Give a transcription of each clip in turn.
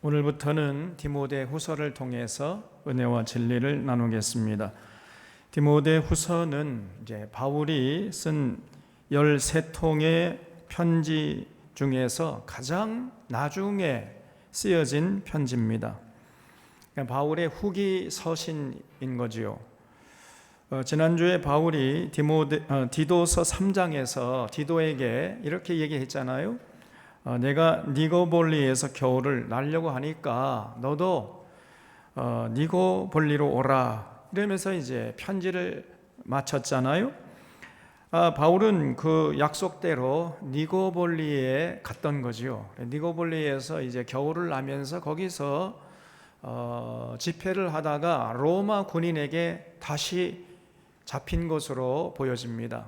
오늘부터는 디모데 후서를 통해서 은혜와 진리를 나누겠습니다. 디모데 후서는 이제 바울이 쓴 13통의 편지 중에서 가장 나중에 쓰여진 편지입니다. 그러니까 바울의 후기 서신인 거지요. 지난주에 바울이 디도서 3장에서 디도에게 이렇게 얘기했잖아요. 내가 니고볼리에서 겨울을 나려고 하니까 너도 니고볼리로 오라, 이러면서 이제 편지를 마쳤잖아요. 바울은 그 약속대로 니고볼리에 갔던 거지요. 니고볼리에서 이제 겨울을 나면서 거기서 집회를 하다가 로마 군인에게 다시 잡힌 것으로 보여집니다.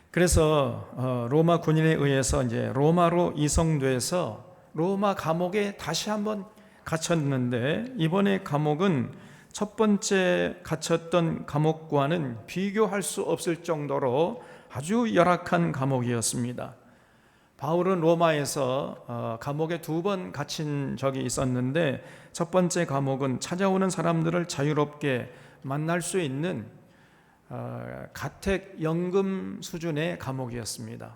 그래서 로마 군인에 의해서 이제 로마로 이송돼서 로마 감옥에 다시 한번 갇혔는데, 이번에 감옥은 첫 번째 갇혔던 감옥과는 비교할 수 없을 정도로 아주 열악한 감옥이었습니다. 바울은 로마에서 감옥에 2번 갇힌 적이 있었는데, 첫 번째 감옥은 찾아오는 사람들을 자유롭게 만날 수 있는 가택연금 수준의 감옥이었습니다.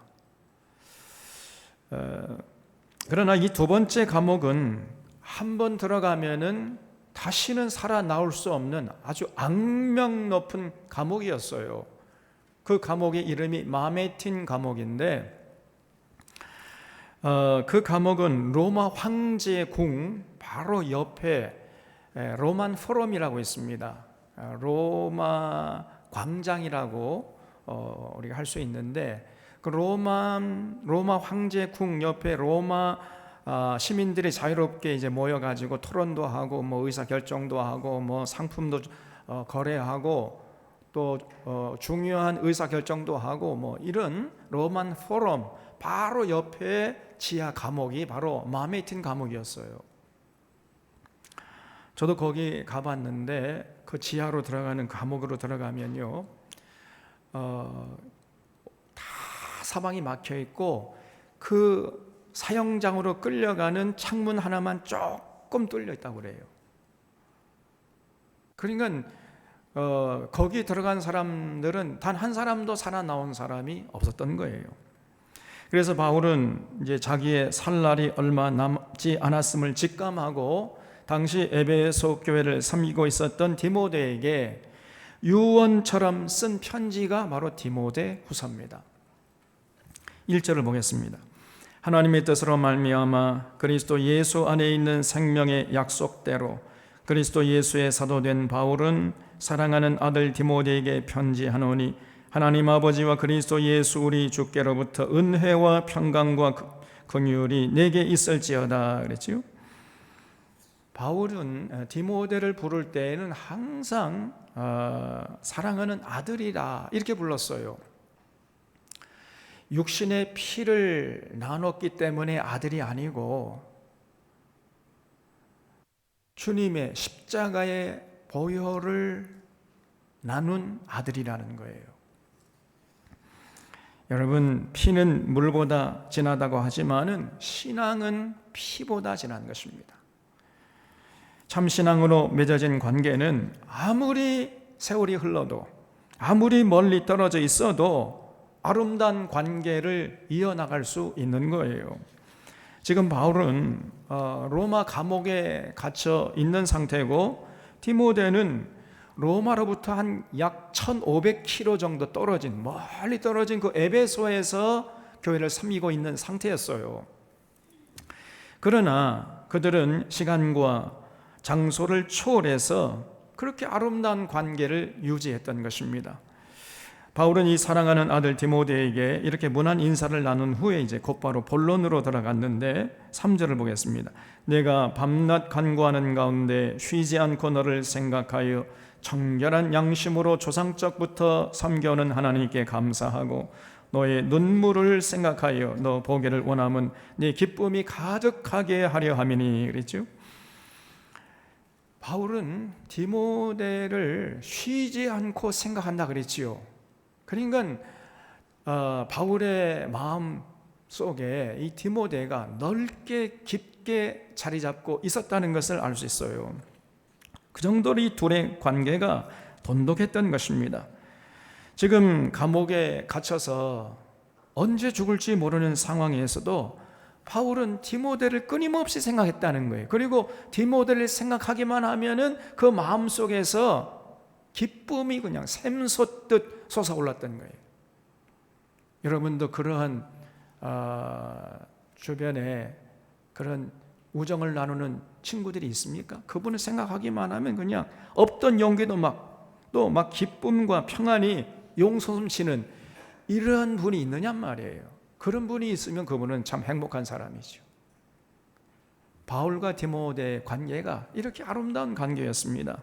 그러나 이 2번째 감옥은 한 번 들어가면은 다시는 살아나올 수 없는 아주 악명 높은 감옥이었어요. 그 감옥의 이름이 마메틴 감옥인데, 그 감옥은 로마 황제의 궁 바로 옆에 로만 포럼이라고 있습니다. 로마 광장이라고 우리가 할 수 있는데, 그 로마 황제 궁 옆에 로마 시민들이 자유롭게 이제 모여가지고 토론도 하고 뭐 의사 결정도 하고 뭐 상품도 거래하고 또 중요한 의사 결정도 하고 뭐 이런 로만 포럼 바로 옆에 지하 감옥이 바로 마메틴 감옥이었어요. 저도 거기 가봤는데 그 지하로 들어가는 감옥으로 들어가면요, 다 사방이 막혀 있고 그 사형장으로 끌려가는 창문 하나만 조금 뚫려 있다고 그래요. 그러니까 거기 들어간 사람들은 단 한 사람도 살아나온 사람이 없었던 거예요. 그래서 바울은 이제 자기의 살 날이 얼마 남지 않았음을 직감하고 당시 에베소 교회를 섬기고 있었던 디모데에게 유언처럼 쓴 편지가 바로 디모데 후서입니다. 1절을 보겠습니다. 하나님의 뜻으로 말미암아 그리스도 예수 안에 있는 생명의 약속대로 그리스도 예수의 사도된 바울은 사랑하는 아들 디모데에게 편지하노니, 하나님 아버지와 그리스도 예수 우리 주께로부터 은혜와 평강과 긍휼이 내게 있을지어다 그랬지요. 바울은 디모데를 부를 때에는 항상 사랑하는 아들이라 이렇게 불렀어요. 육신의 피를 나눴기 때문에 아들이 아니고 주님의 십자가의 보혈을 나눈 아들이라는 거예요. 여러분, 피는 물보다 진하다고 하지만은 신앙은 피보다 진한 것입니다. 참신앙으로 맺어진 관계는 아무리 세월이 흘러도 아무리 멀리 떨어져 있어도 아름다운 관계를 이어나갈 수 있는 거예요. 지금 바울은 로마 감옥에 갇혀 있는 상태고, 디모데는 로마로부터 한 약 1500km 정도 떨어진, 멀리 떨어진 그 에베소에서 교회를 섬기고 있는 상태였어요. 그러나 그들은 시간과 장소를 초월해서 그렇게 아름다운 관계를 유지했던 것입니다. 바울은 이 사랑하는 아들 디모데에게 이렇게 문안 인사를 나눈 후에 이제 곧바로 본론으로 들어갔는데 3절을 보겠습니다. 내가 밤낮 간구하는 가운데 쉬지 않고 너를 생각하여 청결한 양심으로 조상적부터 섬겨오는 하나님께 감사하고 너의 눈물을 생각하여 너 보기를 원함은 네 기쁨이 가득하게 하려 함이니 그랬죠. 바울은 디모데를 쉬지 않고 생각한다 그랬지요. 그러니까 바울의 마음 속에 이 디모데가 넓게 깊게 자리 잡고 있었다는 것을 알 수 있어요. 그 정도로 이 둘의 관계가 돈독했던 것입니다. 지금 감옥에 갇혀서 언제 죽을지 모르는 상황에서도 바울은 디모데를 끊임없이 생각했다는 거예요. 그리고 디모데를 생각하기만 하면은 그 마음속에서 기쁨이 그냥 샘솟듯 솟아올랐던 거예요. 여러분도 그러한 주변에 그런 우정을 나누는 친구들이 있습니까? 그분을 생각하기만 하면 그냥 없던 용기도 또 막 기쁨과 평안이 용솟음치는 이러한 분이 있느냔 말이에요. 그런 분이 있으면 그분은 참 행복한 사람이죠. 바울과 디모데의 관계가 이렇게 아름다운 관계였습니다.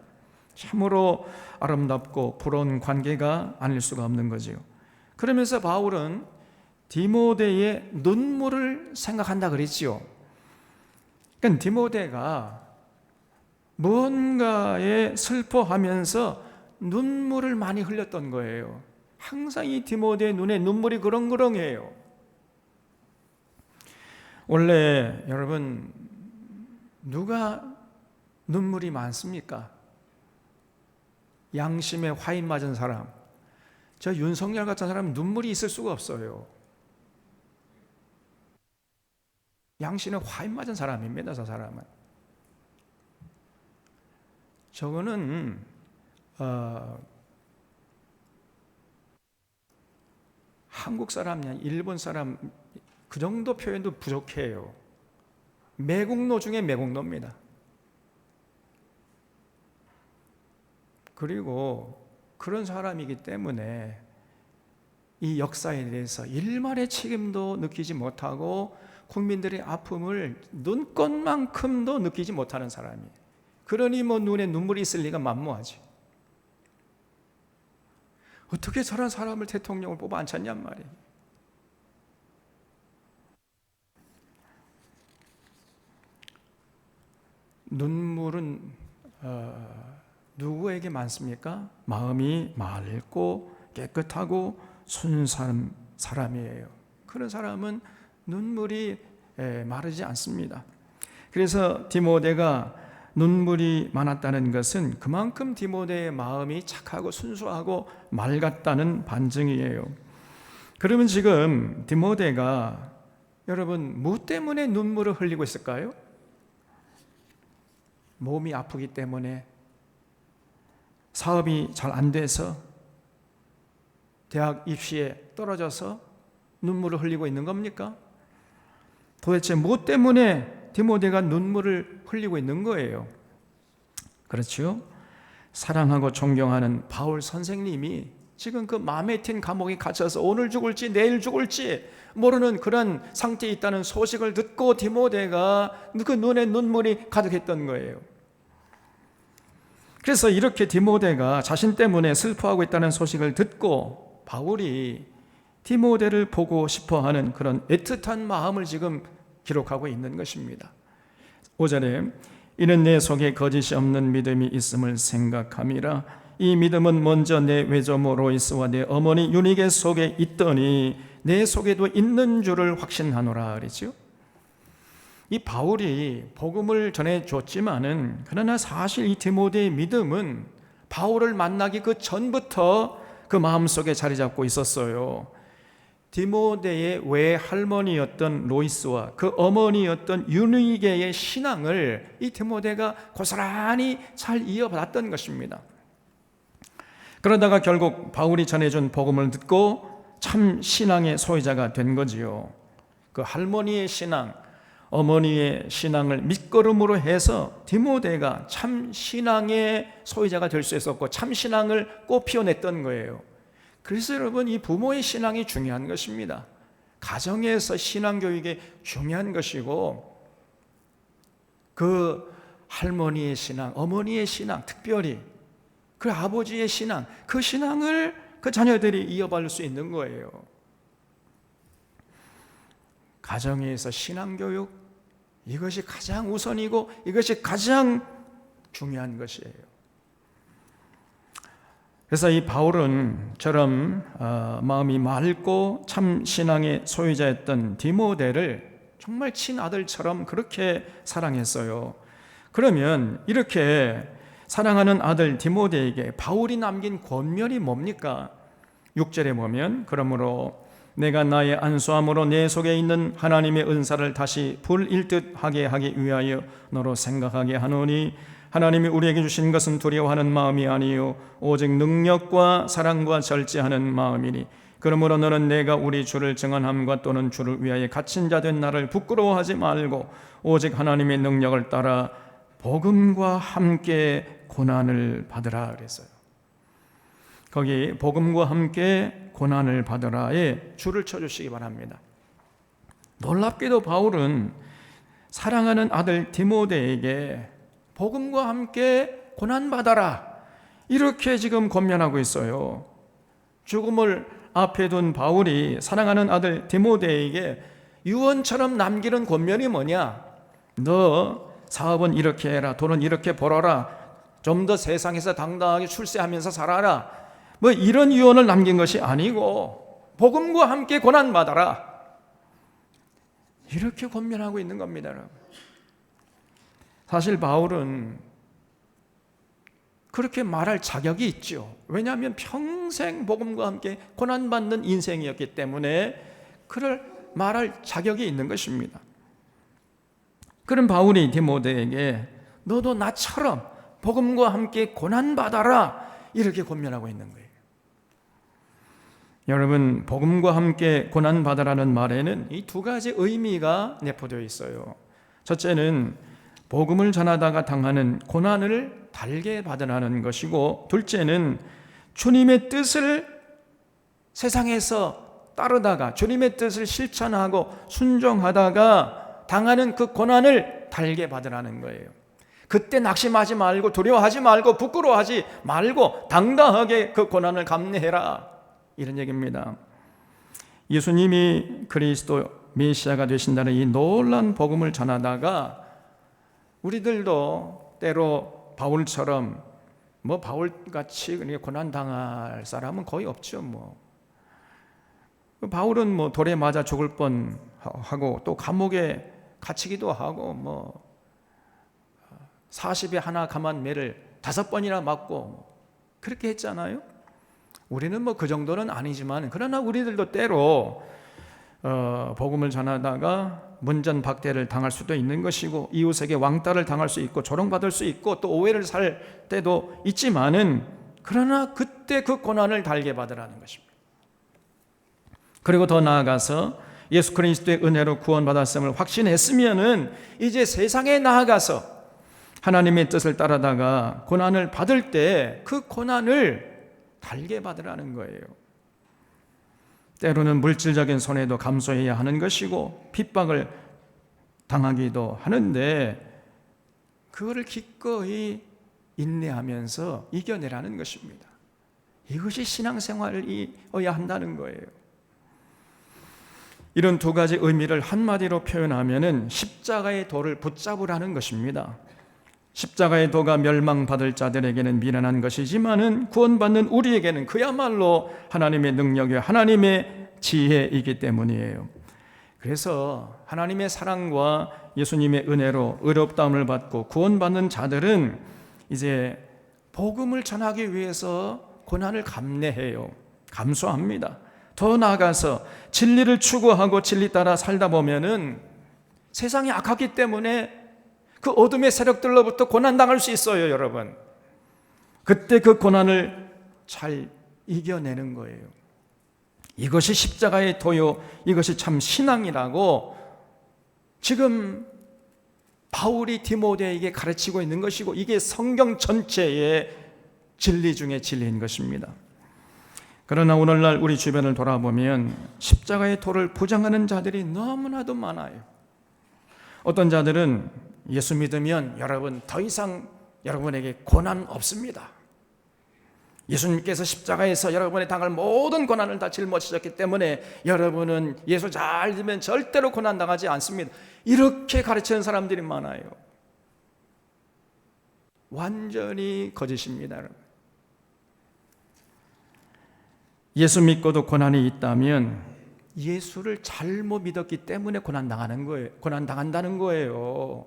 참으로 아름답고 부러운 관계가 아닐 수가 없는 거지요. 그러면서 바울은 디모데의 눈물을 생각한다 그랬지요. 그러니까 디모데가 무언가에 슬퍼하면서 눈물을 많이 흘렸던 거예요. 항상 이 디모데의 눈에 눈물이 그렁그렁해요. 원래 여러분 누가 눈물이 많습니까? 양심에 화인 맞은 사람, 저 윤석열 같은 사람은 눈물이 있을 수가 없어요. 양심에 화인 맞은 사람입니다. 저 사람은. 저거는 한국 사람이냐 일본 사람 그 정도 표현도 부족해요. 매국노 중에 매국노입니다. 그리고 그런 사람이기 때문에 이 역사에 대해서 일말의 책임도 느끼지 못하고 국민들의 아픔을 눈꽃만큼도 느끼지 못하는 사람이에요. 그러니 눈에 눈물이 있을 리가 만무하지. 어떻게 저런 사람을 대통령을 뽑아 앉혔냔 말이에요. 눈물은 누구에게 많습니까? 마음이 맑고 깨끗하고 순수한 사람이에요. 그런 사람은 눈물이 마르지 않습니다. 그래서 디모데가 눈물이 많았다는 것은 그만큼 디모데의 마음이 착하고 순수하고 맑았다는 반증이에요. 그러면 지금 디모데가 여러분 뭐 때문에 눈물을 흘리고 있을까요? 몸이 아프기 때문에, 사업이 잘 안 돼서, 대학 입시에 떨어져서 눈물을 흘리고 있는 겁니까? 도대체 뭐 때문에 디모데가 눈물을 흘리고 있는 거예요? 그렇죠? 사랑하고 존경하는 바울 선생님이 지금 그 마음에 튄 감옥에 갇혀서 오늘 죽을지 내일 죽을지 모르는 그런 상태에 있다는 소식을 듣고 디모데가 그 눈에 눈물이 가득했던 거예요. 그래서 이렇게 디모데가 자신 때문에 슬퍼하고 있다는 소식을 듣고 바울이 디모데를 보고 싶어하는 그런 애틋한 마음을 지금 기록하고 있는 것입니다. 5절에 이는 내 속에 거짓이 없는 믿음이 있음을 생각함이라. 이 믿음은 먼저 내 외조모 로이스와 내 어머니 유니게 속에 있더니 내 속에도 있는 줄을 확신하노라 그랬죠. 이 바울이 복음을 전해줬지만은 그러나 사실 이 디모데의 믿음은 바울을 만나기 그 전부터 그 마음속에 자리 잡고 있었어요. 디모데의 외할머니였던 로이스와 그 어머니였던 유니게의 신앙을 이 디모데가 고스란히 잘 이어받았던 것입니다. 그러다가 결국 바울이 전해준 복음을 듣고 참 신앙의 소유자가 된 거지요. 그 할머니의 신앙, 어머니의 신앙을 밑거름으로 해서 디모데가 참 신앙의 소유자가 될 수 있었고 참 신앙을 꽃피워냈던 거예요. 그래서 여러분 이 부모의 신앙이 중요한 것입니다. 가정에서 신앙교육이 중요한 것이고 그 할머니의 신앙, 어머니의 신앙, 특별히 그 아버지의 신앙, 그 신앙을 그 자녀들이 이어받을 수 있는 거예요. 가정에서 신앙교육, 이것이 가장 우선이고 이것이 가장 중요한 것이에요. 그래서 이 바울은처럼 마음이 맑고 참 신앙의 소유자였던 디모데를 정말 친아들처럼 그렇게 사랑했어요. 그러면 이렇게 사랑하는 아들 디모데에게 바울이 남긴 권면이 뭡니까? 6절에 보면 그러므로 내가 나의 안수함으로 내 속에 있는 하나님의 은사를 다시 불일듯 하게 하기 위하여 너로 생각하게 하노니 하나님이 우리에게 주신 것은 두려워하는 마음이 아니요 오직 능력과 사랑과 절제하는 마음이니 그러므로 너는 내가 우리 주를 증언함과 또는 주를 위하여 갇힌 자 된 나를 부끄러워하지 말고 오직 하나님의 능력을 따라 복음과 함께 고난을 받으라 그랬어요. 거기 복음과 함께 고난을 받으라에 줄을 쳐주시기 바랍니다. 놀랍게도 바울은 사랑하는 아들 디모데에게 복음과 함께 고난받아라 이렇게 지금 권면하고 있어요. 죽음을 앞에 둔 바울이 사랑하는 아들 디모데에게 유언처럼 남기는 권면이 뭐냐? 너 사업은 이렇게 해라, 돈은 이렇게 벌어라, 좀 더 세상에서 당당하게 출세하면서 살아라, 뭐 이런 유언을 남긴 것이 아니고 복음과 함께 고난받아라 이렇게 권면하고 있는 겁니다. 여러분. 사실 바울은 그렇게 말할 자격이 있죠. 왜냐하면 평생 복음과 함께 고난받는 인생이었기 때문에 그를 말할 자격이 있는 것입니다. 그런 바울이 디모데에게 너도 나처럼 복음과 함께 고난받아라 이렇게 권면하고 있는 거예요. 여러분, 복음과 함께 고난받아라는 말에는 이 두 가지 의미가 내포되어 있어요. 첫째는 복음을 전하다가 당하는 고난을 달게 받으라는 것이고, 둘째는 주님의 뜻을 세상에서 따르다가 주님의 뜻을 실천하고 순종하다가 당하는 그 고난을 달게 받으라는 거예요. 그때 낙심하지 말고 두려워하지 말고 부끄러워하지 말고 당당하게 그 고난을 감내해라 이런 얘기입니다. 예수님이 그리스도 메시아가 되신다는 이 놀라운 복음을 전하다가 우리들도 때로 바울처럼 바울같이 고난당할 사람은 거의 없죠. 바울은 돌에 맞아 죽을 뻔하고 또 감옥에 갇히기도 하고 40에 하나 감한 매를 5번이나 맞고 그렇게 했잖아요. 우리는 그 정도는 아니지만 그러나 우리들도 때로 복음을 전하다가 문전박대를 당할 수도 있는 것이고 이웃에게 왕따를 당할 수 있고 조롱받을 수 있고 또 오해를 살 때도 있지만은 그러나 그때 그 고난을 달게 받으라는 것입니다. 그리고 더 나아가서 예수 그리스도의 은혜로 구원받았음을 확신했으면은 이제 세상에 나아가서 하나님의 뜻을 따르다가 고난을 받을 때 그 고난을 달게 받으라는 거예요. 때로는 물질적인 손해도 감수해야 하는 것이고 핍박을 당하기도 하는데 그거를 기꺼이 인내하면서 이겨내라는 것입니다. 이것이 신앙생활이어야 한다는 거예요. 이런 두 가지 의미를 한마디로 표현하면은 십자가의 도를 붙잡으라는 것입니다. 십자가의 도가 멸망받을 자들에게는 미련한 것이지만은 구원받는 우리에게는 그야말로 하나님의 능력이요 하나님의 지혜이기 때문이에요. 그래서 하나님의 사랑과 예수님의 은혜로 의롭다함을 받고 구원받는 자들은 이제 복음을 전하기 위해서 고난을 감내해요. 감수합니다. 더 나아가서 진리를 추구하고 진리 따라 살다 보면은 세상이 악하기 때문에 그 어둠의 세력들로부터 고난당할 수 있어요, 여러분. 그때 그 고난을 잘 이겨내는 거예요. 이것이 십자가의 도요, 이것이 참 신앙이라고 지금 바울이 디모데에게 가르치고 있는 것이고 이게 성경 전체의 진리 중에 진리인 것입니다. 그러나 오늘날 우리 주변을 돌아보면 십자가의 도를 부정하는 자들이 너무나도 많아요. 어떤 자들은 예수 믿으면 여러분 더 이상 여러분에게 고난 없습니다. 예수님께서 십자가에서 여러분이 당할 모든 고난을 다 짊어지셨기 때문에 여러분은 예수 잘 믿으면 절대로 고난 당하지 않습니다. 이렇게 가르치는 사람들이 많아요. 완전히 거짓입니다, 여러분. 예수 믿고도 고난이 있다면 예수를 잘못 믿었기 때문에 고난 당한다는 거예요.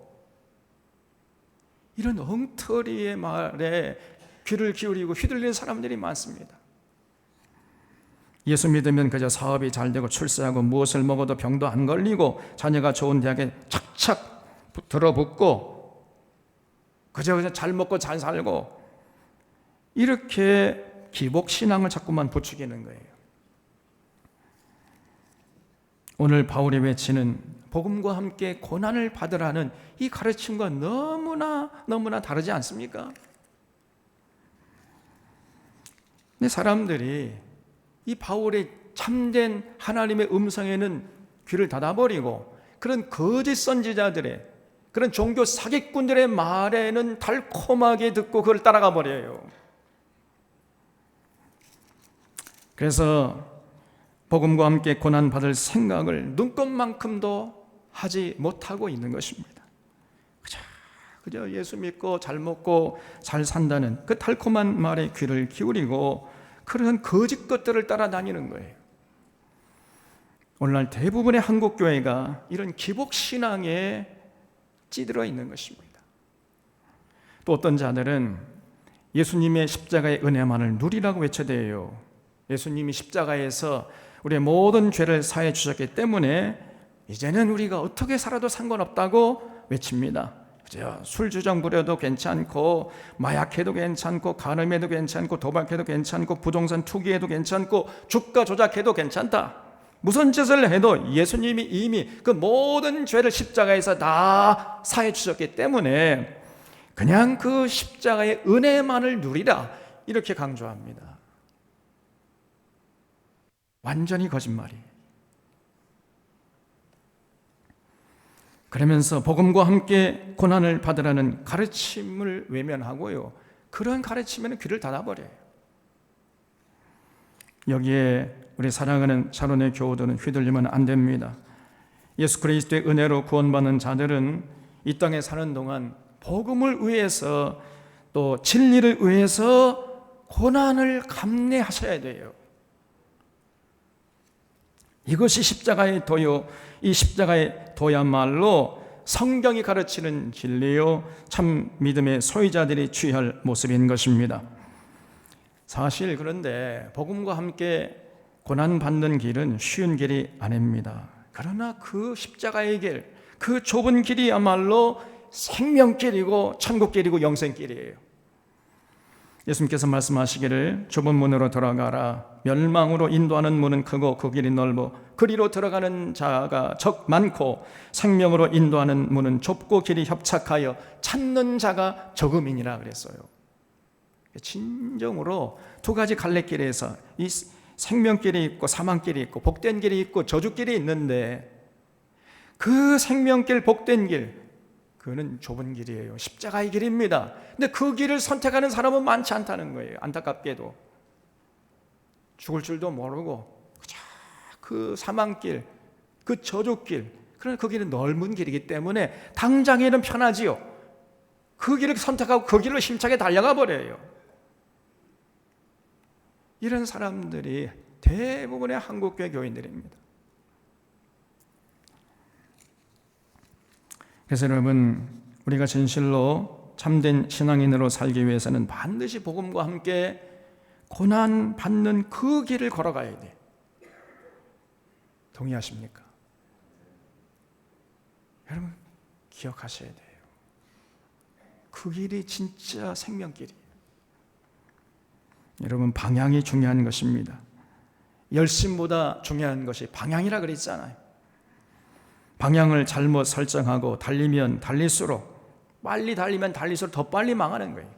이런 엉터리의 말에 귀를 기울이고 휘둘리는 사람들이 많습니다. 예수 믿으면 그저 사업이 잘 되고 출세하고 무엇을 먹어도 병도 안 걸리고 자녀가 좋은 대학에 착착 들어붙고 그저 잘 먹고 잘 살고, 이렇게 기복신앙을 자꾸만 부추기는 거예요. 오늘 바울이 외치는 복음과 함께 고난을 받으라는 이 가르침과 너무나 다르지 않습니까? 근데 사람들이 이 바울의 참된 하나님의 음성에는 귀를 닫아버리고 그런 거짓 선지자들의, 그런 종교 사기꾼들의 말에는 달콤하게 듣고 그걸 따라가 버려요. 그래서 복음과 함께 고난받을 생각을 눈꼽만큼도 하지 못하고 있는 것입니다. 그저 예수 믿고 잘 먹고 잘 산다는 그 달콤한 말에 귀를 기울이고 그런 거짓 것들을 따라다니는 거예요. 오늘날 대부분의 한국 교회가 이런 기복신앙에 찌들어 있는 것입니다. 또 어떤 자들은 예수님의 십자가의 은혜만을 누리라고 외쳐대요. 예수님이 십자가에서 우리의 모든 죄를 사해 주셨기 때문에 이제는 우리가 어떻게 살아도 상관없다고 외칩니다. 술주정 부려도 괜찮고, 마약해도 괜찮고, 간음해도 괜찮고, 도박해도 괜찮고, 부동산 투기해도 괜찮고, 주가 조작해도 괜찮다. 무슨 짓을 해도 예수님이 이미 그 모든 죄를 십자가에서 다 사해 주셨기 때문에 그냥 그 십자가의 은혜만을 누리라, 이렇게 강조합니다. 완전히 거짓말이에요. 그러면서 복음과 함께 고난을 받으라는 가르침을 외면하고요, 그런 가르침에는 귀를 닫아버려요. 여기에 우리 사랑하는 샤론의 교우들은 휘둘리면 안 됩니다. 예수 그리스도의 은혜로 구원받는 자들은 이 땅에 사는 동안 복음을 위해서 또 진리를 위해서 고난을 감내하셔야 돼요. 이것이 십자가의 도요, 이 십자가의 도야말로 성경이 가르치는 진리요, 참 믿음의 소유자들이 취할 모습인 것입니다. 사실 그런데 복음과 함께 고난받는 길은 쉬운 길이 아닙니다. 그러나 그 십자가의 길, 그 좁은 길이야말로 생명길이고 천국길이고 영생길이에요. 예수님께서 말씀하시기를 좁은 문으로 들어가라. 멸망으로 인도하는 문은 크고 그 길이 넓어 그리로 들어가는 자가 적 많고 생명으로 인도하는 문은 좁고 길이 협착하여 찾는 자가 적음이니라 그랬어요. 진정으로 두 가지 갈래길에서 이 생명길이 있고 사망길이 있고 복된 길이 있고 저주길이 있는데, 그 생명길 복된 길, 그는 좁은 길이에요. 십자가의 길입니다. 근데 그 길을 선택하는 사람은 많지 않다는 거예요. 안타깝게도 죽을 줄도 모르고 그 사망길, 그 저주길, 그러나 그 길은 넓은 길이기 때문에 당장에는 편하지요. 그 길을 선택하고 그 길로 힘차게 달려가 버려요. 이런 사람들이 대부분의 한국교회 교인들입니다. 그래서 여러분, 우리가 진실로 참된 신앙인으로 살기 위해서는 반드시 복음과 함께 고난 받는 그 길을 걸어가야 돼. 동의하십니까? 여러분, 기억하셔야 돼요. 그 길이 진짜 생명길이에요. 여러분, 방향이 중요한 것입니다. 열심보다 중요한 것이 방향이라 그랬잖아요. 방향을 잘못 설정하고 달리면 달릴수록, 빨리 달리면 달릴수록 더 빨리 망하는 거예요.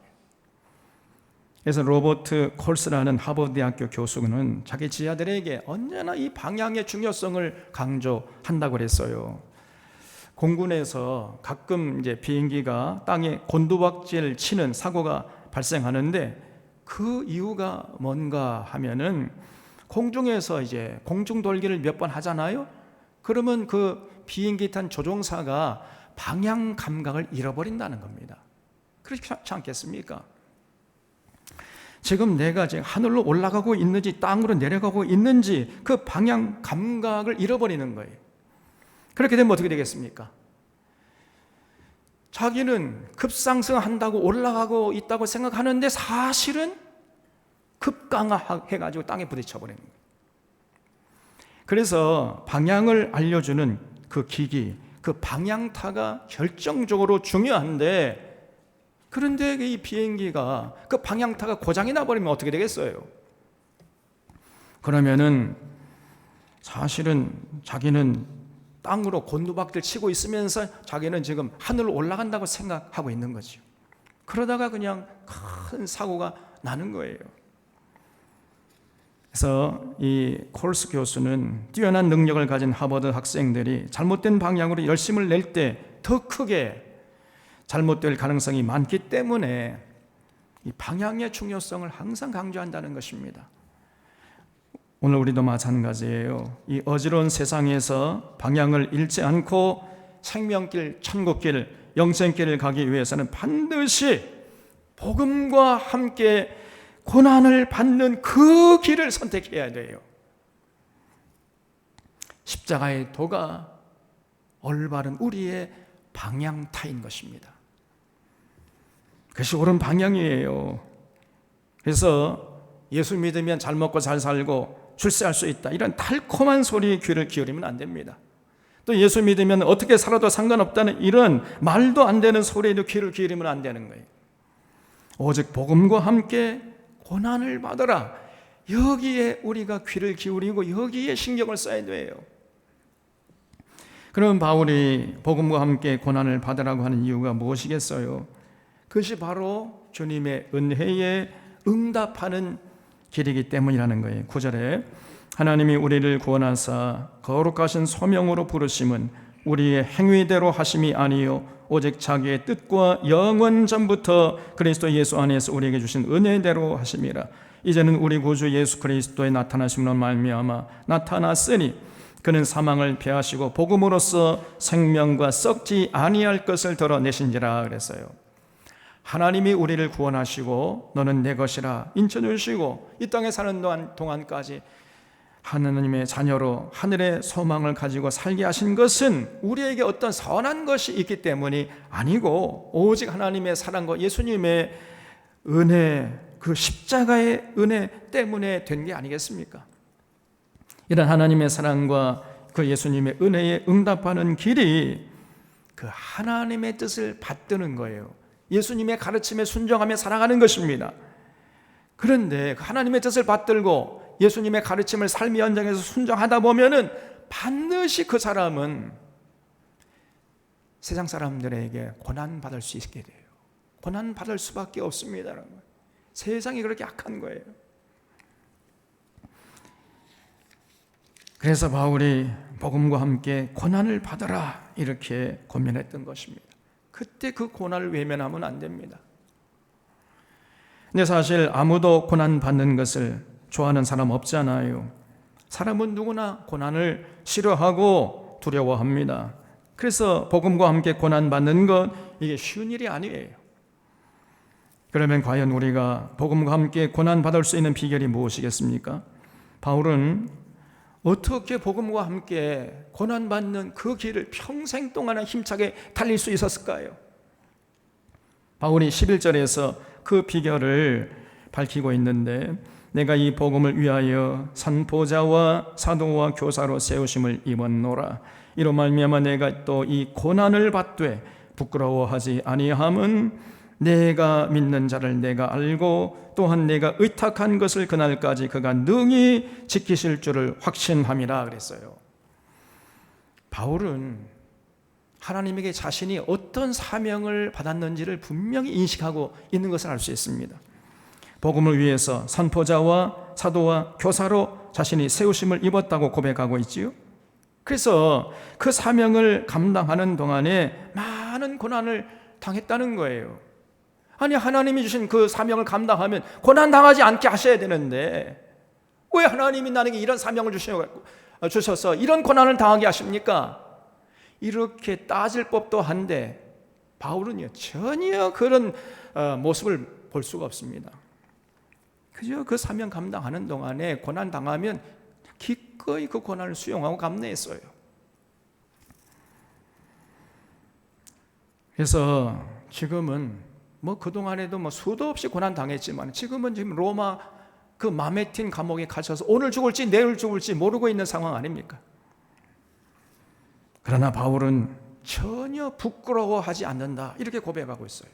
그래서 로버트 콜스라는 하버드대학교 교수는 자기 지하들에게 언제나 이 방향의 중요성을 강조한다고 그랬어요. 공군에서 가끔 이제 비행기가 땅에 곤두박질 치는 사고가 발생하는데 그 이유가 뭔가 하면은 공중에서 이제 공중 돌기를 몇 번 하잖아요. 그러면 그 비행기 탄 조종사가 방향 감각을 잃어버린다는 겁니다. 그렇지 않겠습니까? 지금 내가 지금 하늘로 올라가고 있는지 땅으로 내려가고 있는지 그 방향 감각을 잃어버리는 거예요. 그렇게 되면 어떻게 되겠습니까? 자기는 급상승한다고 올라가고 있다고 생각하는데 사실은 급강하해가지고 땅에 부딪혀버리는 거예요. 그래서 방향을 알려주는 그 기기, 그 방향타가 결정적으로 중요한데, 그런데 이 비행기가 그 방향타가 고장이 나버리면 어떻게 되겠어요? 그러면은 사실은 자기는 땅으로 곤두박질 치고 있으면서 자기는 지금 하늘로 올라간다고 생각하고 있는 거죠. 그러다가 그냥 큰 사고가 나는 거예요. 그래서 이 콜스 교수는 뛰어난 능력을 가진 하버드 학생들이 잘못된 방향으로 열심을 낼 때 더 크게 잘못될 가능성이 많기 때문에 이 방향의 중요성을 항상 강조한다는 것입니다. 오늘 우리도 마찬가지예요. 이 어지러운 세상에서 방향을 잃지 않고 생명길, 천국길, 영생길을 가기 위해서는 반드시 복음과 함께 고난을 받는 그 길을 선택해야 돼요. 십자가의 도가 올바른 우리의 방향타인 것입니다. 그것이 옳은 방향이에요. 그래서 예수 믿으면 잘 먹고 잘 살고 출세할 수 있다, 이런 달콤한 소리에 귀를 기울이면 안 됩니다. 또 예수 믿으면 어떻게 살아도 상관없다는 이런 말도 안 되는 소리에도 귀를 기울이면 안 되는 거예요. 오직 복음과 함께 고난을 받아라, 여기에 우리가 귀를 기울이고 여기에 신경을 써야 돼요. 그럼 바울이 복음과 함께 고난을 받으라고 하는 이유가 무엇이겠어요? 그것이 바로 주님의 은혜에 응답하는 길이기 때문이라는 거예요. 9절에 하나님이 우리를 구원하사 거룩하신 소명으로 부르심은 우리의 행위대로 하심이 아니요 오직 자기의 뜻과 영원 전부터 그리스도 예수 안에서 우리에게 주신 은혜대로 하심이라. 이제는 우리 구주 예수 그리스도의 나타나심으로 말미암아 나타났으니 그는 사망을 패하시고 복음으로써 생명과 썩지 아니할 것을 드러내신지라 그랬어요. 하나님이 우리를 구원하시고 너는 내 것이라 인쳐주시고 이 땅에 사는 동안까지 하나님의 자녀로 하늘의 소망을 가지고 살게 하신 것은 우리에게 어떤 선한 것이 있기 때문이 아니고 오직 하나님의 사랑과 예수님의 은혜, 그 십자가의 은혜 때문에 된 게 아니겠습니까? 이런 하나님의 사랑과 그 예수님의 은혜에 응답하는 길이 그 하나님의 뜻을 받드는 거예요. 예수님의 가르침에 순종하며 살아가는 것입니다. 그런데 하나님의 뜻을 받들고 예수님의 가르침을 삶의 현장에서 순종하다 보면은 반드시 그 사람은 세상 사람들에게 고난받을 수 있게 돼요. 고난받을 수밖에 없습니다. 세상이 그렇게 악한 거예요. 그래서 바울이 복음과 함께 고난을 받아라 이렇게 권면했던 것입니다. 그때 그 고난을 외면하면 안 됩니다. 근데 사실 아무도 고난 받는 것을 좋아하는 사람 없잖아요. 사람은 누구나 고난을 싫어하고 두려워합니다. 그래서 복음과 함께 고난 받는 것, 이게 쉬운 일이 아니에요. 그러면 과연 우리가 복음과 함께 고난 받을 수 있는 비결이 무엇이겠습니까? 바울은 어떻게 복음과 함께 고난받는 그 길을 평생 동안 힘차게 달릴 수 있었을까요? 바울이 11절에서 그 비결을 밝히고 있는데 내가 이 복음을 위하여 선포자와 사도와 교사로 세우심을 입었노라. 이로 말미암아 내가 또 이 고난을 받되 부끄러워하지 아니함은 내가 믿는 자를 내가 알고 또한 내가 의탁한 것을 그날까지 그가 능히 지키실 줄을 확신함이라 그랬어요. 바울은 하나님에게 자신이 어떤 사명을 받았는지를 분명히 인식하고 있는 것을 알 수 있습니다. 복음을 위해서 선포자와 사도와 교사로 자신이 세우심을 입었다고 고백하고 있지요. 그래서 그 사명을 감당하는 동안에 많은 고난을 당했다는 거예요. 아니, 하나님이 주신 그 사명을 감당하면 고난당하지 않게 하셔야 되는데 왜 하나님이 나에게 이런 사명을 주셔서 이런 고난을 당하게 하십니까? 이렇게 따질 법도 한데 바울은요 전혀 그런 모습을 볼 수가 없습니다. 그저 그 사명 감당하는 동안에 고난 당하면 기꺼이 그 고난을 수용하고 감내했어요. 그래서 지금은 그동안에도 수도 없이 고난 당했지만 지금 로마 그 마메틴 감옥에 갇혀서 오늘 죽을지 내일 죽을지 모르고 있는 상황 아닙니까? 그러나 바울은 전혀 부끄러워하지 않는다, 이렇게 고백하고 있어요.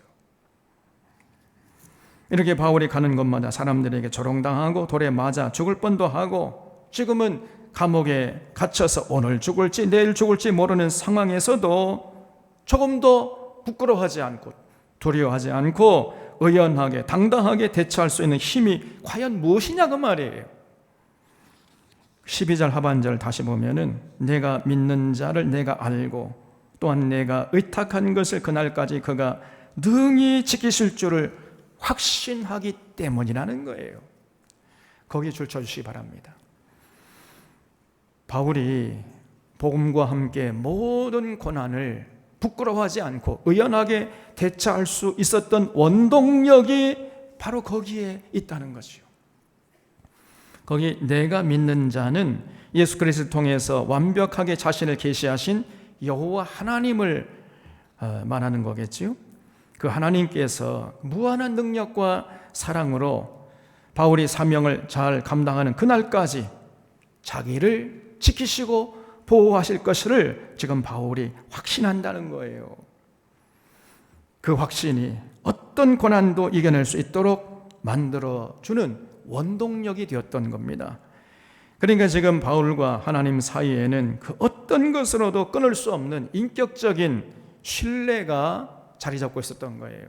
이렇게 바울이 가는 곳마다 사람들에게 조롱당하고 돌에 맞아 죽을 뻔도 하고, 지금은 감옥에 갇혀서 오늘 죽을지 내일 죽을지 모르는 상황에서도 조금도 부끄러워하지 않고 두려워하지 않고 의연하게 당당하게 대처할 수 있는 힘이 과연 무엇이냐 그 말이에요. 12절 하반절 다시 보면은 내가 믿는 자를 내가 알고 또한 내가 의탁한 것을 그날까지 그가 능히 지키실 줄을 확신하기 때문이라는 거예요. 거기에 줄쳐 주시기 바랍니다. 바울이 복음과 함께 모든 고난을 부끄러워하지 않고 의연하게 대처할 수 있었던 원동력이 바로 거기에 있다는 거죠. 거기 내가 믿는 자는 예수 그리스도를 통해서 완벽하게 자신을 계시하신 여호와 하나님을 말하는 거겠지요. 그 하나님께서 무한한 능력과 사랑으로 바울이 사명을 잘 감당하는 그날까지 자기를 지키시고 보호하실 것을 지금 바울이 확신한다는 거예요. 그 확신이 어떤 고난도 이겨낼 수 있도록 만들어주는 원동력이 되었던 겁니다. 그러니까 지금 바울과 하나님 사이에는 그 어떤 것으로도 끊을 수 없는 인격적인 신뢰가 자리 잡고 있었던 거예요.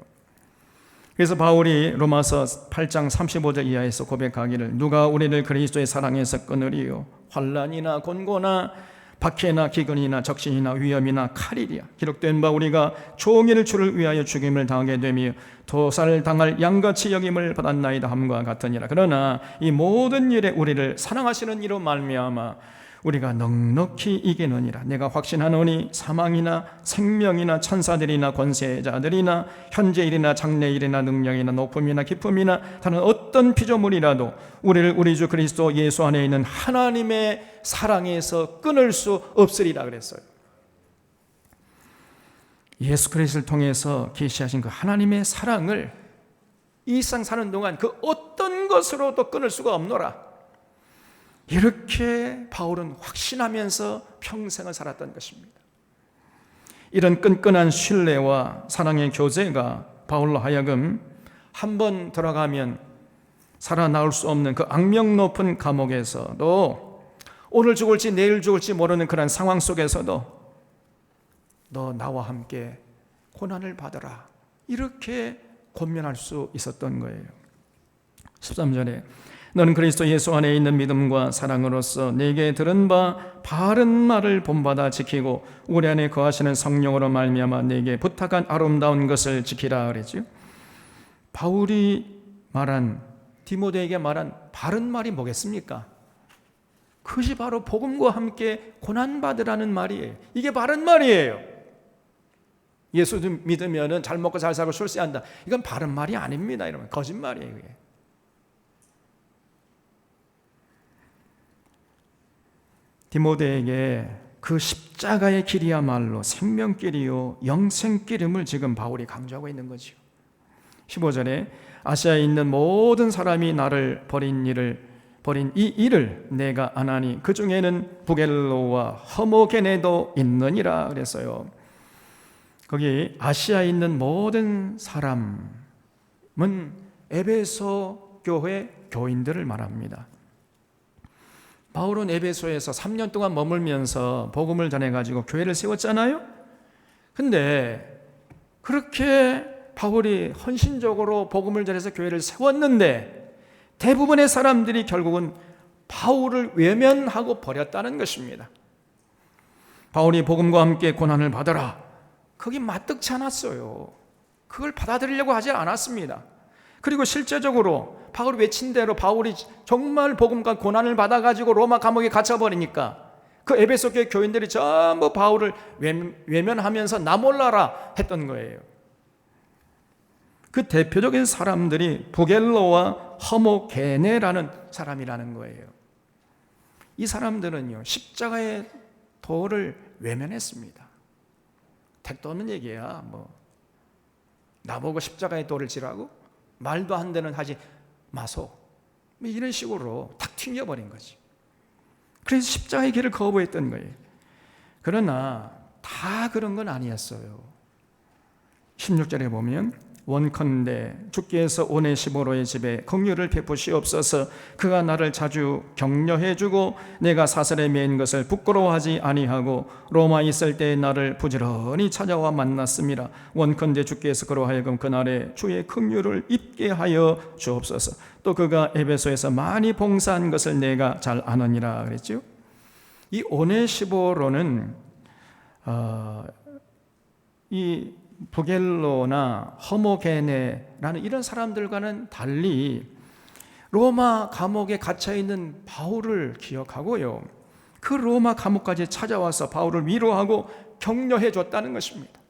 그래서 바울이 로마서 8장 35절 이하에서 고백하기를 누가 우리를 그리스도의 사랑에서 끊으리요 환난이나 곤고나 박해나 기근이나 적신이나 위험이나 칼이랴 기록된 바 우리가 종일 주를 위하여 죽임을 당하게 되며 도살당할 양같이 여김을 받았나이다 함과 같으니라. 그러나 이 모든 일에 우리를 사랑하시는 이로 말미암아 우리가 넉넉히 이기느니라. 내가 확신하노니 사망이나 생명이나 천사들이나 권세자들이나 현재일이나 장래일이나 능력이나 높음이나 깊음이나 다른 어떤 피조물이라도 우리를 우리 주 그리스도 예수 안에 있는 하나님의 사랑에서 끊을 수 없으리라 그랬어요. 예수 그리스도를 통해서 계시하신 그 하나님의 사랑을 이 세상 사는 동안 그 어떤 것으로도 끊을 수가 없노라. 이렇게 바울은 확신하면서 평생을 살았던 것입니다. 이런 끈끈한 신뢰와 사랑의 교제가 바울로 하여금 한번 들어가면 살아나올 수 없는 그 악명 높은 감옥에서도 오늘 죽을지 내일 죽을지 모르는 그런 상황 속에서도 너 나와 함께 고난을 받으라 이렇게 권면할 수 있었던 거예요. 13절에 너는 그리스도 예수 안에 있는 믿음과 사랑으로서 내게 들은 바 바른 말을 본받아 지키고 우리 안에 거하시는 성령으로 말미암아 내게 부탁한 아름다운 것을 지키라 그랬죠. 바울이 말한 디모데에게 말한 바른 말이 뭐겠습니까? 그것이 바로 복음과 함께 고난받으라는 말이에요. 이게 바른 말이에요. 예수 믿으면 잘 먹고 잘 살고 출세한다. 이건 바른 말이 아닙니다. 이러면 거짓말이에요. 그게. 디모데에게 그 십자가의 길이야말로 생명길이요 영생길임을 지금 바울이 강조하고 있는 거죠. 15절에 아시아에 있는 모든 사람이 나를 버린 이 일을 내가 아나니 그 중에는 부겔로와 허모게네도 있느니라 그랬어요. 거기 아시아에 있는 모든 사람은 에베소 교회 교인들을 말합니다. 바울은 에베소에서 3년 동안 머물면서 복음을 전해가지고 교회를 세웠잖아요. 근데 그렇게 바울이 헌신적으로 복음을 전해서 교회를 세웠는데 대부분의 사람들이 결국은 바울을 외면하고 버렸다는 것입니다. 바울이 복음과 함께 고난을 받아라. 그게 마뜩치 않았어요. 그걸 받아들이려고 하지 않았습니다. 그리고 실제적으로 바울이 외친 대로 바울이 정말 복음과 고난을 받아가지고 로마 감옥에 갇혀버리니까 그 에베소 교회 교인들이 전부 바울을 외면하면서 나 몰라라 했던 거예요. 그 대표적인 사람들이 부겔로와 허모게네라는 사람이라는 거예요. 이 사람들은요, 십자가의 도를 외면했습니다. 택도 없는 얘기야. 나보고 십자가의 도를 지라고? 말도 안 되는 하지 마소. 이런 식으로 탁 튕겨버린 거지. 그래서 십자가의 길을 거부했던 거예요. 그러나 다 그런 건 아니었어요. 16절에 보면 원컨대 주께서 오네시모로의 집에 긍휼을 베푸시옵소서. 그가 나를 자주 격려해주고 내가 사슬에 매인 것을 부끄러워하지 아니하고 로마에 있을 때 나를 부지런히 찾아와 만났습니다. 원컨대 주께서 그로 하여금 그날에 주의 긍휼을 입게 하여 주옵소서. 또 그가 에베소에서 많이 봉사한 것을 내가 잘 아느니라 그랬죠. 이 오네시모로는 이 부겔로나 허모게네라는 이런 사람들과는 달리 로마 감옥에 갇혀있는 바울을 기억하고요, 그 로마 감옥까지 찾아와서 바울을 위로하고 격려해 줬다는 것입니다.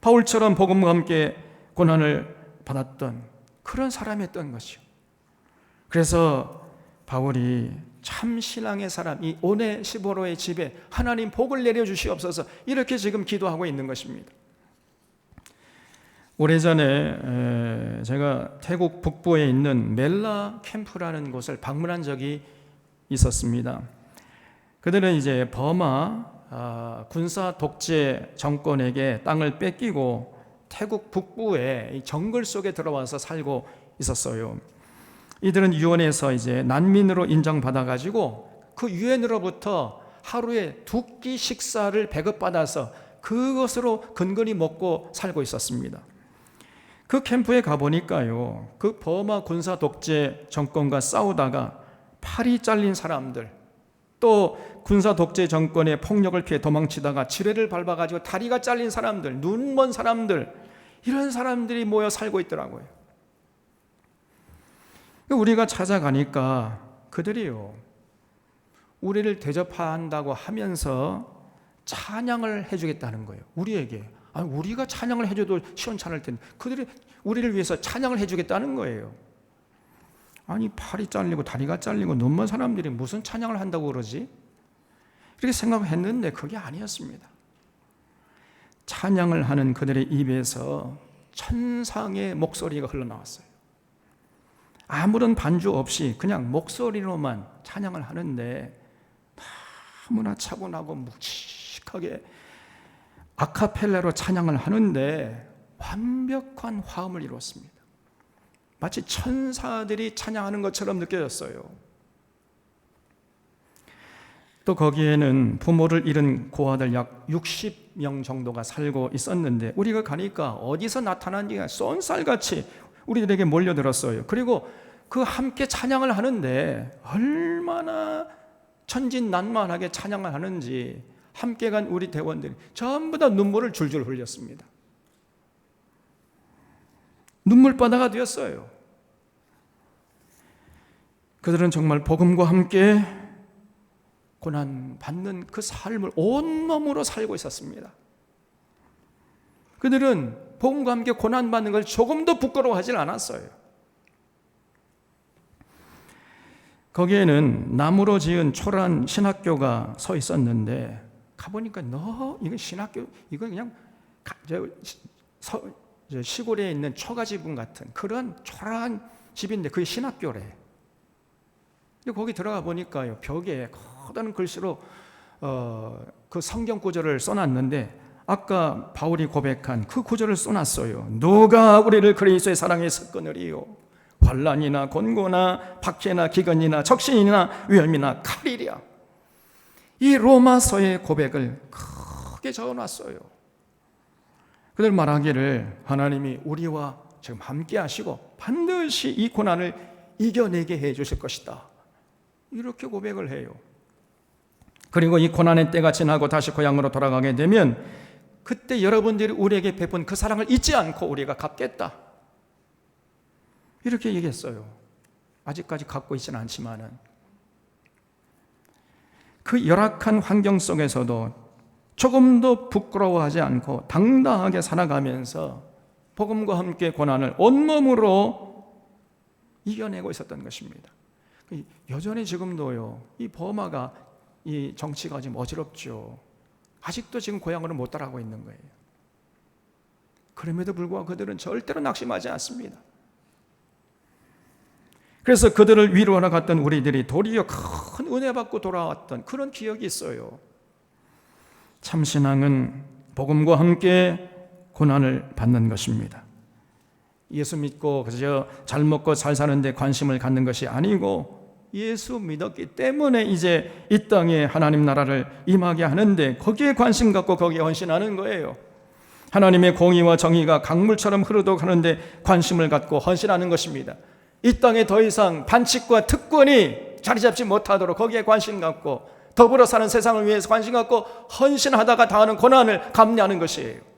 바울처럼 복음과 함께 고난을 받았던 그런 사람이었던 것이요. 그래서 바울이 참 신앙의 사람, 이 오네시모로의 집에 하나님 복을 내려주시옵소서, 이렇게 지금 기도하고 있는 것입니다. 오래전에 제가 태국 북부에 있는 멜라 캠프라는 곳을 방문한 적이 있었습니다. 그들은 이제 버마 군사 독재 정권에게 땅을 뺏기고 태국 북부의 정글 속에 들어와서 살고 있었어요. 이들은 유엔에서 이제 난민으로 인정받아 가지고 그 유엔으로부터 하루에 2끼 식사를 배급받아서 그것으로 근근히 먹고 살고 있었습니다. 그 캠프에 가보니까요, 그 버마 군사 독재 정권과 싸우다가 팔이 잘린 사람들, 또 군사 독재 정권의 폭력을 피해 도망치다가 지뢰를 밟아가지고 다리가 잘린 사람들, 눈 먼 사람들, 이런 사람들이 모여 살고 있더라고요. 우리가 찾아가니까 그들이요, 우리를 대접한다고 하면서 찬양을 해주겠다는 거예요. 우리에게. 우리가 찬양을 해줘도 시원찮을 텐데 그들이 우리를 위해서 찬양을 해주겠다는 거예요. 아니, 팔이 잘리고 다리가 잘리고 눈먼 사람들이 무슨 찬양을 한다고 그러지? 이렇게 생각했는데 그게 아니었습니다. 찬양을 하는 그들의 입에서 천상의 목소리가 흘러나왔어요. 아무런 반주 없이 그냥 목소리로만 찬양을 하는데 너무나 차분하고 묵직하게 아카펠라로 찬양을 하는데 완벽한 화음을 이루었습니다. 마치 천사들이 찬양하는 것처럼 느껴졌어요. 또 거기에는 부모를 잃은 고아들 약 60명 정도가 살고 있었는데 우리가 가니까 어디서 나타난지가 쏜살같이 우리들에게 몰려들었어요. 그리고 그 함께 찬양을 하는데 얼마나 천진난만하게 찬양을 하는지 함께 간 우리 대원들이 전부 다 눈물을 줄줄 흘렸습니다. 눈물바다가 되었어요. 그들은 정말 복음과 함께 고난받는 그 삶을 온몸으로 살고 있었습니다. 그들은 복음과 함께 고난받는 걸 조금도 부끄러워하지 않았어요. 거기에는 나무로 지은 초라한 신학교가 서 있었는데 가보니까 이건 신학교, 이건 그냥 시골에 있는 초가지분 같은 그런 초라한 집인데 그게 신학교래. 근데 거기 들어가 보니까요, 벽에 커다란 글씨로 그 성경 구절을 써놨는데 아까 바울이 고백한 그 구절을 써놨어요. 누가 우리를 그리스도의 사랑에서 끊으리요? 환난이나 곤고나 박해나 기근이나 적신이나 위험이나 칼이랴. 이 로마서의 고백을 크게 적어놨어요. 그들 말하기를 하나님이 우리와 지금 함께 하시고 반드시 이 고난을 이겨내게 해 주실 것이다, 이렇게 고백을 해요. 그리고 이 고난의 때가 지나고 다시 고향으로 돌아가게 되면 그때 여러분들이 우리에게 베푼 그 사랑을 잊지 않고 우리가 갚겠다, 이렇게 얘기했어요. 아직까지 갖고 있지는 않지만은 그 열악한 환경 속에서도 조금도 부끄러워하지 않고 당당하게 살아가면서 복음과 함께 고난을 온몸으로 이겨내고 있었던 것입니다. 여전히 지금도요, 이 버마가 이 정치가 지금 어지럽죠. 아직도 지금 고향으로 못 따라가고 있는 거예요. 그럼에도 불구하고 그들은 절대로 낙심하지 않습니다. 그래서 그들을 위로하러 갔던 우리들이 도리어 큰 은혜 받고 돌아왔던 그런 기억이 있어요. 참신앙은 복음과 함께 고난을 받는 것입니다. 예수 믿고 그저 잘 먹고 잘 사는데 관심을 갖는 것이 아니고 예수 믿었기 때문에 이제 이 땅에 하나님 나라를 임하게 하는데 거기에 관심 갖고 거기에 헌신하는 거예요. 하나님의 공의와 정의가 강물처럼 흐르도록 하는데 관심을 갖고 헌신하는 것입니다. 이 땅에 더 이상 반칙과 특권이 자리 잡지 못하도록 거기에 관심 갖고 더불어 사는 세상을 위해서 관심 갖고 헌신하다가 당하는 고난을 감내하는 것이에요.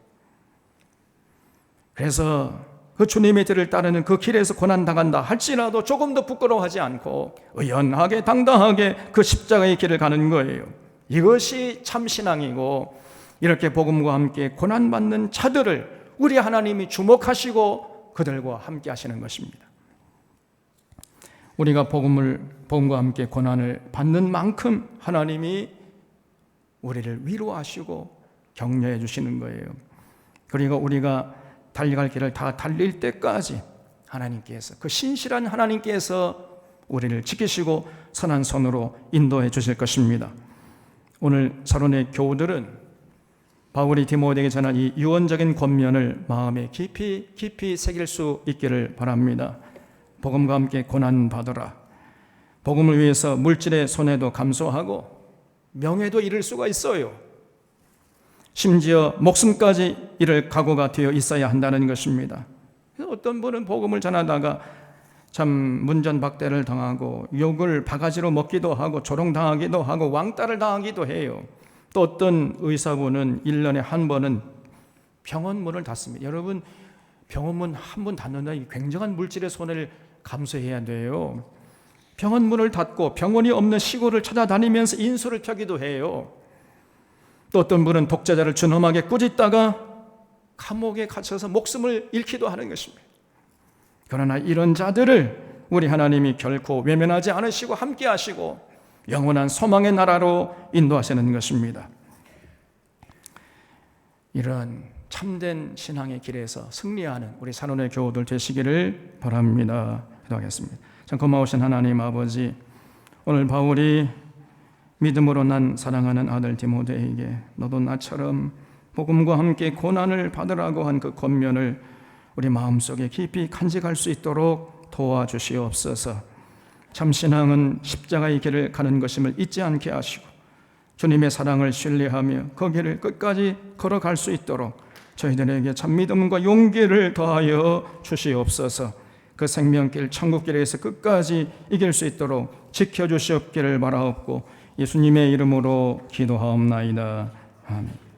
그래서 그 주님의 길을 따르는 그 길에서 고난당한다 할지라도 조금 더 부끄러워하지 않고 의연하게 당당하게 그 십자가의 길을 가는 거예요. 이것이 참신앙이고, 이렇게 복음과 함께 고난받는 자들을 우리 하나님이 주목하시고 그들과 함께 하시는 것입니다. 우리가 복음과 함께 고난을 받는 만큼 하나님이 우리를 위로하시고 격려해 주시는 거예요. 그리고 우리가 달려갈 길을 다 달릴 때까지 하나님께서, 그 신실한 하나님께서 우리를 지키시고 선한 손으로 인도해 주실 것입니다. 오늘 서론의 교우들은 바울이 디모데에게 전한 이 유언적인 권면을 마음에 깊이 새길 수 있기를 바랍니다. 복음과 함께 고난 받으라. 복음을 위해서 물질의 손해도 감수하고 명예도 잃을 수가 있어요. 심지어 목숨까지 잃을 각오가 되어 있어야 한다는 것입니다. 어떤 분은 복음을 전하다가 참 문전박대를 당하고 욕을 바가지로 먹기도 하고 조롱당하기도 하고 왕따를 당하기도 해요. 또 어떤 의사분은 1년에 한 번은 병원문을 닫습니다. 여러분, 병원문 한 번 닫는다, 굉장한 물질의 손해를 감수해야 돼요. 병원문을 닫고 병원이 없는 시골을 찾아다니면서 인수를 펴기도 해요. 또 어떤 분은 독재자를 준엄하게 꾸짖다가 감옥에 갇혀서 목숨을 잃기도 하는 것입니다. 그러나 이런 자들을 우리 하나님이 결코 외면하지 않으시고 함께 하시고 영원한 소망의 나라로 인도하시는 것입니다. 이런 참된 신앙의 길에서 승리하는 우리 산원의 교우들 되시기를 바랍니다. 기도하겠습니다. 참 고마우신 하나님 아버지, 오늘 바울이 믿음으로 난 사랑하는 아들 디모데에게 너도 나처럼 복음과 함께 고난을 받으라고 한 그 권면을 우리 마음속에 깊이 간직할 수 있도록 도와주시옵소서. 참신앙은 십자가의 길을 가는 것임을 잊지 않게 하시고 주님의 사랑을 신뢰하며 그 길을 끝까지 걸어갈 수 있도록 저희들에게 참 믿음과 용기를 더하여 주시옵소서. 그 생명길 천국길에서 끝까지 이길 수 있도록 지켜주시옵기를 바라옵고 예수님의 이름으로 기도하옵나이다. 아멘.